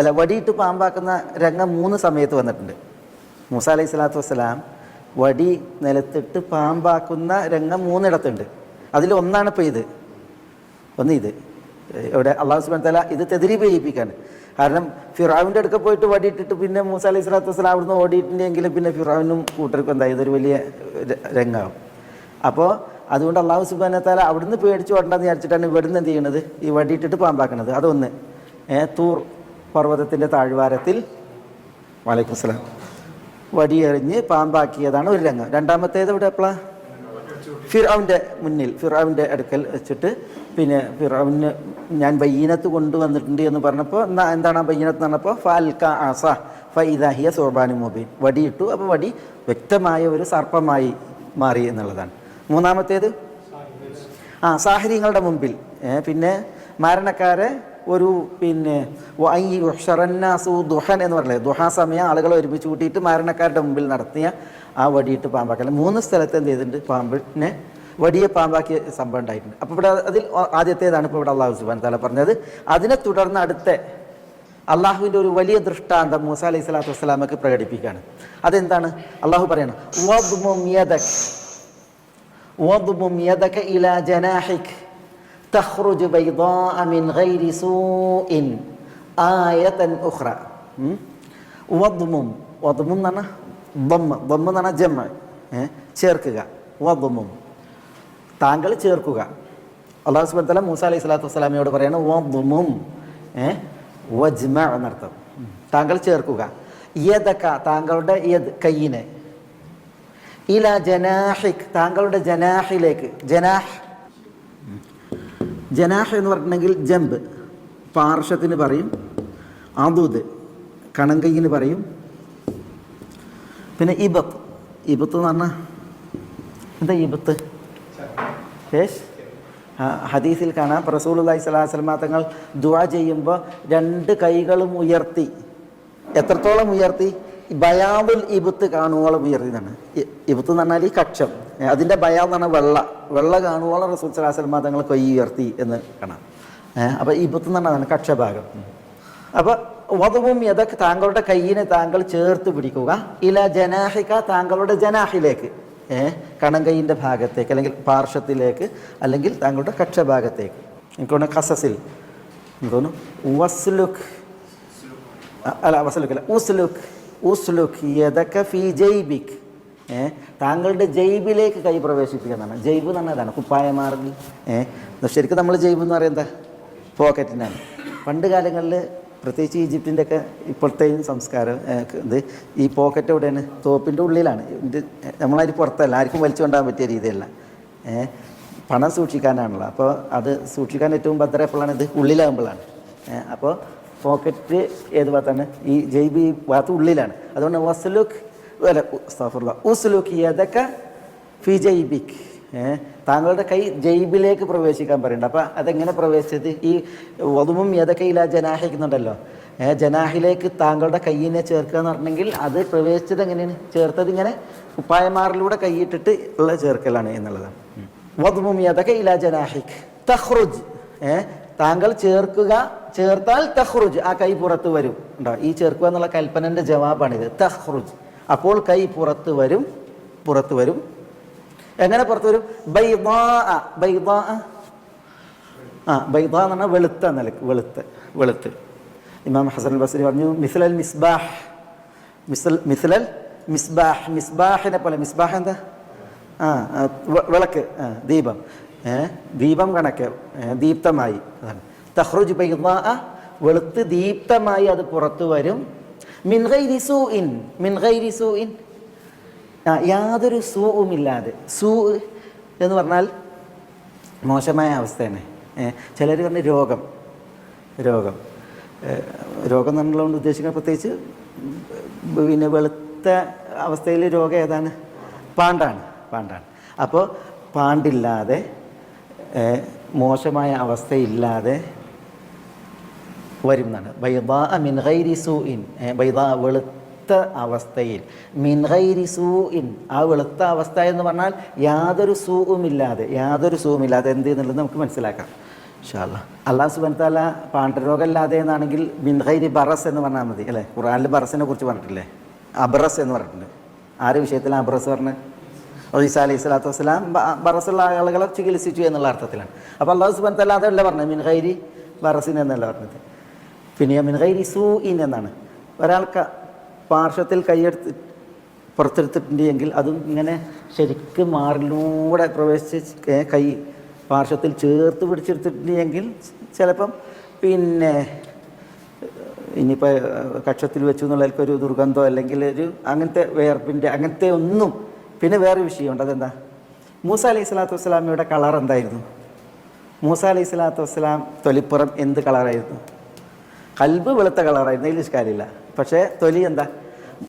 അല്ല, വടിയിട്ട് പാമ്പാക്കുന്ന രംഗം 3 സമയത്ത് വന്നിട്ടുണ്ട്. മൂസ അലൈഹി സ്വലാത്തു വസ്സലാം വടി നിലത്തിട്ട് പാമ്പാക്കുന്ന രംഗം 3 ഇടത്തുണ്ട്. അതിൽ ഒന്നാണ് ഇപ്പോൾ ഇത്. ഇവിടെ അള്ളാഹു സുബ്ഹാനഹു വ തആല ഇത് തദ്രീബ് ചെയ്യിപ്പിക്കാണ്. കാരണം ഫിറഔൻ്റെ അടുക്ക പോയിട്ട് വടിയിട്ടിട്ട് പിന്നെ മൂസ അലൈഹി സ്വലാത്തു വസ്സലാം അവിടുന്ന് ഓടിയിട്ടുണ്ടെങ്കിലും പിന്നെ ഫിറഔനും കൂട്ടർക്കും എന്താ ഇതൊരു വലിയ രംഗമാവും. അപ്പോൾ അതുകൊണ്ട് അള്ളാഹു സുബ്ഹാനഹു വ തആല അവിടുന്ന് പേടിച്ച് ഓടണ്ടെന്ന് വിചാരിച്ചിട്ടാണ് ഇവിടുന്ന് എന്ത് ചെയ്യണത്, ഈ വടിയിട്ടിട്ട് പാമ്പാക്കണത്. അതൊന്ന്. തൂർ പർവ്വതത്തിൻ്റെ താഴ്വാരത്തിൽ വലൈക്കും സലാം വടിയെറിഞ്ഞ് പാമ്പാക്കിയതാണ് ഒരു രംഗം. രണ്ടാമത്തേത് ഇവിടെ എപ്പോഴാണ്? ഫിറഔൻ്റെ മുന്നിൽ, ഫിറഔൻ്റെ അടുക്കൽ വെച്ചിട്ട് പിന്നെ ഫിറഔന് ഞാൻ ബയ്യീനത്ത് കൊണ്ടുവന്നിട്ടുണ്ട് എന്ന് പറഞ്ഞപ്പോൾ എന്താണ് ആ ബയ്യീനത്ത് എന്ന് പറഞ്ഞപ്പോൾ ഫൽക അസ ഫഇദാ ഹിയ സുർബാനുൻ മുബീൻ, വടിയിട്ടു, അപ്പോൾ വടി വ്യക്തമായ ഒരു സർപ്പമായി മാറി എന്നുള്ളതാണ്. മൂന്നാമത്തേത് സാഹചര്യങ്ങളുടെ മുമ്പിൽ പിന്നെ മരണക്കാരെ ഒരു പിന്നെ ദുഹൻ എന്ന് പറഞ്ഞത് ദുഹാ സമയം ആളുകളെ ഒരുമിച്ച് കൂട്ടിയിട്ട് മരണക്കാരുടെ മുമ്പിൽ നടത്തിയ ആ വടിയിട്ട് പാമ്പാക്കൽ 3 സ്ഥലത്ത് എന്ത് ചെയ്തിട്ടുണ്ട്, പാമ്പിനെ വടിയെ പാമ്പാക്കിയ സംഭവം ഉണ്ടായിട്ടുണ്ട്. അപ്പോൾ ഇവിടെ അതിൽ ആദ്യത്തേതാണ് ഇപ്പോൾ ഇവിടെ അള്ളാഹു സുബ്ഹാനഹു വ തആല പറഞ്ഞത്. അതിനെ തുടർന്ന് അടുത്ത അള്ളാഹുവിൻ്റെ ഒരു വലിയ ദൃഷ്ടാന്തം മൂസ അലൈഹി സ്വലാത്തു വസ്സലാമക്ക് പ്രകടിപ്പിക്കുകയാണ്. അതെന്താണ്? അള്ളാഹു പറയണം വദ്മും യദക ഇലാ ജനാഹിക് തഖ്റുജു ബൈദാഅ മിൻ ഗൈരി സൂഇൻ ആയതൻ ഉഖ്റ. വദ്മും എന്ന് പറഞ്ഞാൽ ദമ്മ് എന്ന് പറഞ്ഞാൽ ജമ, ചേർക്കുക. വദ്മും താങ്കൾ ചേർക്കുക. അല്ലാഹു സുബ്ഹാനഹു വ തആല മൂസ അലൈഹി സ്വലാത്തു വസ്സലാമയോട് പറയണം വദ്മും വജ്മ എന്നർത്ഥം. താങ്കൾ ചേർക്കുക. യദക താങ്കളുടെ യദ് കയ്യിനെ, ഇലാ ജനാഹിക് താങ്കളുടെ ജനാഹിലേക്ക്. ജനാഹ് എന്ന് പറഞ്ഞിട്ടുണ്ടെങ്കിൽ ജമ്പ് പാർശ്വത്തിന് പറയും, അദുദ് കണങ്കയ്യിന് പറയും, പിന്നെ ഇബത്ത് എന്ന് പറഞ്ഞാൽ എന്താ ഇബത്ത്? ഹദീസിൽ കാണാം റസൂലുള്ളാഹി സ്വല്ലല്ലാഹു അലൈഹി വസല്ലം തങ്ങൾ ദുആ ചെയ്യുമ്പോൾ 2 കൈകളും ഉയർത്തി. എത്രത്തോളം ഉയർത്തി? ബയാദുൽ ഇബത്ത് കാണുവോളം ഉയർത്തി എന്നാണ്. ഇബത്ത് എന്ന് പറഞ്ഞാൽ ഈ കക്ഷം, അതിൻ്റെ ബയാദ് എന്ന് പറഞ്ഞാൽ വെള്ള കാണുവോളം റസൂൽ സ്വല്ലല്ലാഹു അലൈഹി വസല്ലം തങ്ങൾ കൈ ഉയർത്തി എന്ന് കാണാം. അപ്പോൾ ഇബത്ത് എന്ന് പറഞ്ഞാൽ കക്ഷഭാഗം. അപ്പോൾ വദുവും യദക താങ്കളുടെ കയ്യിനെ താങ്കൾ ചേർത്ത് പിടിക്കുക. ഇല ജനാഹിക താങ്കളുടെ ജനാഹിലേക്ക്, കണങ്കൈയിൻ്റെ ഭാഗത്തേക്ക് അല്ലെങ്കിൽ പാർശ്വത്തിലേക്ക് അല്ലെങ്കിൽ താങ്കളുടെ കക്ഷഭാഗത്തേക്ക്. എനിക്ക് തോന്നുന്നു ഖസസിൽ തോന്നുന്നു ഉസ്ലുക് യദക ഫീ ജൈബിക്, താങ്കളുടെ ജൈബിലേക്ക് കൈ പ്രവേശിപ്പിക്കുന്നതാണ്. ജൈബ് എന്ന് പറഞ്ഞാൽ അതാണ് കുപ്പായമാർഗി. ശരിക്കും നമ്മൾ ജൈബ് എന്ന് പറയുന്നത് പോക്കറ്റിനാണ്. പണ്ട് കാലങ്ങളിൽ പ്രത്യേകിച്ച് ഈജിപ്തിൻ്റെ ഒക്കെ ഇപ്പോഴത്തെയും സംസ്കാരം ഇത് ഈ പോക്കറ്റ് എവിടെയാണ്? തോപ്പിൻ്റെ ഉള്ളിലാണ്. ഇത് നമ്മളതിന് പുറത്തല്ല, ആർക്കും വലിച്ചു കൊണ്ടാൻ പറ്റിയ രീതിയല്ല. പണം സൂക്ഷിക്കാനാണല്ലോ. അപ്പോൾ അത് സൂക്ഷിക്കാൻ ഏറ്റവും ഭദ്ര എപ്പോഴാണ്? ഇത് ഉള്ളിലാകുമ്പോഴാണ്. അപ്പോൾ പോക്കറ്റ് ഏത് ഭാഗത്താണ്? ഈ ജൈബി ഭാഗത്ത് ഉള്ളിലാണ്. അതുകൊണ്ട് ഉസ്ലുക് യദക ഫീ ജൈബിക്, താങ്കളുടെ കൈ ജൈബിലേക്ക് പ്രവേശിക്കാൻ പറയുന്നുണ്ട്. അപ്പം അതെങ്ങനെ പ്രവേശിച്ചത്? ഈ വദുമും യദക ഇലാ ജനാഹിക്കുന്നുണ്ടല്ലോ, ജനാഹിലേക്ക് താങ്കളുടെ കയ്യിനെ ചേർക്കുക എന്ന് പറഞ്ഞെങ്കിൽ അത് പ്രവേശിച്ചത് എങ്ങനെയാണ്? ചേർത്തത് ഇങ്ങനെ കുപ്പായമാറിലൂടെ കൈയിട്ടിട്ട് ഉള്ള ചേർക്കലാണ് എന്നുള്ളതാണ്. വദുമും യദക ഇലാ ജനാഹിക് തഖ്റുജ്, താങ്കൾ ചേർക്കുക, ചേർത്താൽ തഖ്റുജ് ആ കൈ പുറത്ത് വരും. ഉണ്ടോ? ഈ ചേർക്കുക എന്നുള്ള കൽപ്പനൻ്റെ ജവാബാണിത്. തഖ്റുജ്, അപ്പോൾ കൈ പുറത്ത് വരും. എങ്ങനെ പുറത്ത് വരും? ബൈദാ എന്ന് പറഞ്ഞാൽ വെളുത്ത നിലക്ക്, വെളുത്ത്. ഇമാം ഹസൻ അൽ ബസ്രി പറഞ്ഞു മിസ്ലൽ മിസ്ബാഹിനെ പോലെ. മിസ്ബാഹ് എന്താ? വിളക്ക്, ദീപം കണക്ക് ദീപ്തമായി. അതാണ് തഖ്റുജ് ബൈദാ, വെളുത്ത് ദീപ്തമായി അത് പുറത്തു വരും. മിൻ ഗൈരി സൂഇൻ, യാതൊരു സൂവുമില്ലാതെ. സൂ എന്ന് പറഞ്ഞാൽ മോശമായ അവസ്ഥയാണ്. ചിലർ പറഞ്ഞ രോഗം എന്നുള്ളതുകൊണ്ട് ഉദ്ദേശിക്കുന്നത് പ്രത്യേകിച്ച് പിന്നെ വെളുത്ത അവസ്ഥയിൽ രോഗം ഏതാണ്? പാണ്ടാണ്. അപ്പോൾ പാണ്ടില്ലാതെ, മോശമായ അവസ്ഥയില്ലാതെ വരും എന്നാണ്. ബൈദാ മിൻ ഗൈരി സൂഇൻ, ബൈദാ വെളുത്ത അവസ്ഥയിൽ. മിൻ ഗൈരി സൂഇൻ, ആ വെളുത്ത അവസ്ഥ എന്ന് പറഞ്ഞാൽ യാതൊരു സൂവുമില്ലാതെ എന്ത് എന്നുള്ളത് നമുക്ക് മനസ്സിലാക്കാം ഇൻഷാ അല്ലാഹ്. അള്ളാഹു സുബ്ഹാനഹു വ തആല പാണ്ഡരോഗമില്ലാതെ എന്നാണെങ്കിൽ മിൻ ഗൈരി ബറസ് എന്ന് പറഞ്ഞാൽ മതി അല്ലേ. ഖുർആനിൽ ബറസിനെ കുറിച്ച് പറഞ്ഞിട്ടില്ലേ, അബ്രസ് എന്ന് പറഞ്ഞിട്ടുണ്ട്. ആര് വിഷയത്തിലാണ് അബ്രസ് പറഞ്ഞത്? ഈസാ അലൈഹി സ്വലാത്തു വസ്സലാം ബറസുള്ള ആളുകളെ ചികിത്സിച്ചു എന്നുള്ള അർത്ഥത്തിലാണ്. അപ്പോൾ അള്ളാഹു സുബ്ഹാനഹു വ തആല അതല്ല പറഞ്ഞത്, മിൻ ഗൈരി ബറസിൻ എന്നല്ല പറഞ്ഞത്. പിന്നെ മിൻ ഗൈരി സൂഇൻ എന്നാണ്. ഒരാൾക്ക് പാർശ്വത്തിൽ കൈയെടുത്ത് പുറത്തെടുത്തിട്ടുണ്ടെങ്കിൽ അതും ഇങ്ങനെ ശരിക്കും മാറിലൂടെ പ്രവേശിച്ച് കൈ പാർശ്വത്തിൽ ചേർത്ത് പിടിച്ചെടുത്തിട്ടുണ്ടെങ്കിൽ ചിലപ്പം പിന്നെ ഇനിയിപ്പോൾ കക്ഷത്തിൽ വെച്ചു എന്നുള്ളതിൽക്കൊരു ദുർഗന്ധമോ അല്ലെങ്കിൽ ഒരു അങ്ങനത്തെ വേർപ്പിൻ്റെ അങ്ങനത്തെ ഒന്നും. പിന്നെ വേറെ വിഷയമുണ്ട്. അതെന്താ? മൂസ അലൈഹി സ്വലാത്തു വസ്സലാമയുടെ കളർ എന്തായിരുന്നു? മൂസ അലൈഹി സ്വലാത്തു വസ്സലാം തൊലിപ്പുറം എന്ത് കളറായിരുന്നു? കൽബ് വെളുത്ത കളറായിരുന്നു, അതിൽ ഇഷ്കാലില്ല. പക്ഷേ തൊലി എന്താ?